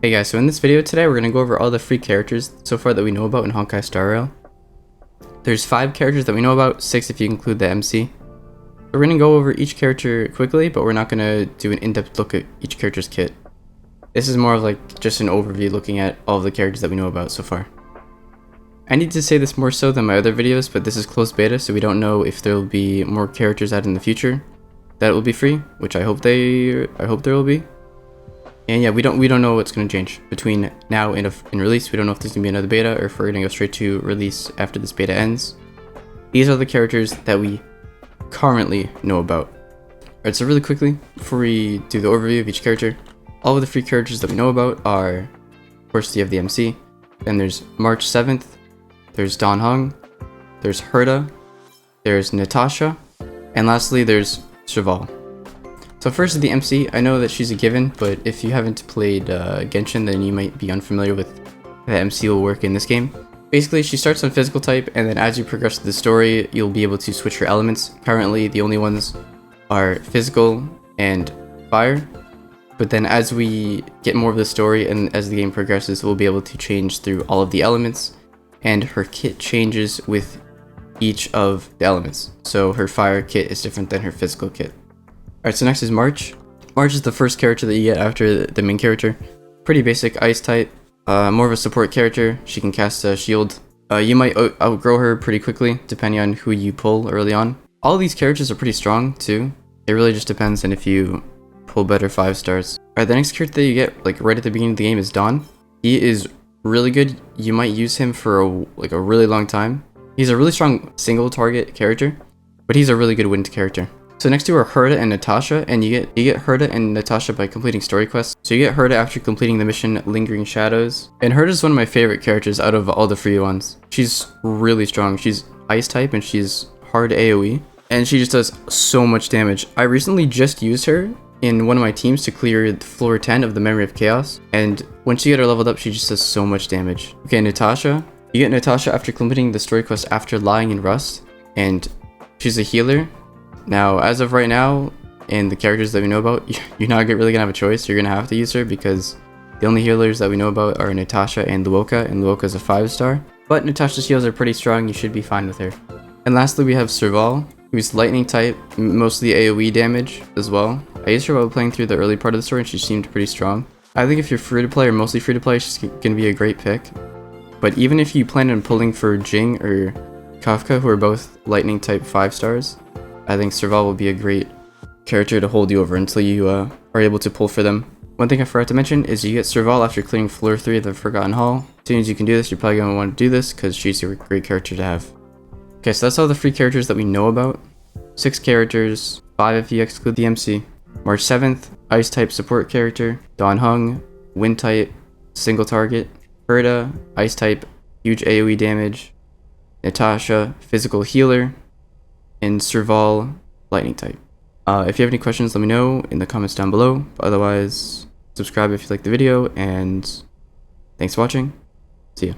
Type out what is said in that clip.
Hey guys, so in this video today we're going to go over all the free characters so far that we know about in Honkai Star Rail. There's 5 characters that we know about, 6 if you include the MC. We're going to go over each character quickly, but we're not going to do an in-depth look at each character's kit. This is more of like just an overview looking at all of the characters that we know about so far. I need to say this more so than my other videos, but this is closed beta, so we don't know if there will be more characters added in the future that will be free, which I hope there will be. And yeah, we don't know what's going to change between now and release. We don't know if there's going to be another beta or if we're going to go straight to release after this beta ends. These are the characters that we currently know about. Alright, so really quickly, before we do the overview of each character, all of the free characters that we know about are, of course, you have the MC, then there's March 7th, there's Don Hung, there's Herta, there's Natasha, and lastly there's Cerval. So first is the MC. I know that she's a given, but if you haven't played Genshin, then you might be unfamiliar with how the MC will work in this game. Basically, she starts on physical type, and then as you progress through the story, you'll be able to switch her elements. Currently, the only ones are physical and fire, but then as we get more of the story and as the game progresses, we'll be able to change through all of the elements, and her kit changes with each of the elements. So her fire kit is different than her physical kit. Alright, so next is March. March is the first character that you get after the main character. Pretty basic ice type, more of a support character. She can cast a shield. You might outgrow her pretty quickly depending on who you pull early on. All of these characters are pretty strong too. It really just depends on if you pull better 5 stars. Alright, the next character that you get like right at the beginning of the game is Don. He is really good. You might use him for a really long time. He's a really strong single target character, but he's a really good wind character. So next to are Herta and Natasha, and you get Herta and Natasha by completing story quests. So you get Herta after completing the mission Lingering Shadows. And Herta is one of my favorite characters out of all the free ones. She's really strong. She's ice type and she's hard AoE. And she just does so much damage. I recently just used her in one of my teams to clear floor 10 of the Memory of Chaos. And once you get her leveled up, she just does so much damage. Okay, Natasha. You get Natasha after completing the story quest after Lying in Rust. And she's a healer. Now, as of right now, and the characters that we know about, you're not really gonna have a choice. You're gonna have to use her because the only healers that we know about are Natasha and Luoka, and Luoka's a 5-star. But Natasha's heals are pretty strong. You should be fine with her. And lastly, we have Cerval, who's lightning type, mostly AoE damage as well. I used her while playing through the early part of the story, and she seemed pretty strong. I think if you're free to play or mostly free to play, she's gonna be a great pick. But even if you plan on pulling for Jing or Kafka, who are both lightning type 5-stars, I think Cerval will be a great character to hold you over until you are able to pull for them. One thing I forgot to mention is you get Cerval after clearing floor 3 of the Forgotten Hall. As soon as you can do this, you're probably going to want to do this because she's a great character to have. Okay, so that's all the free characters that we know about. 6 characters, 5 if you exclude the MC. March 7th, Ice type support character. Don Hung, Wind type, single target. Herta, Ice type, huge AoE damage. Natasha, physical healer. And Cerval, lightning type. If you have any questions, let me know in the comments down below. But otherwise, subscribe if you like the video, and thanks for watching. See ya.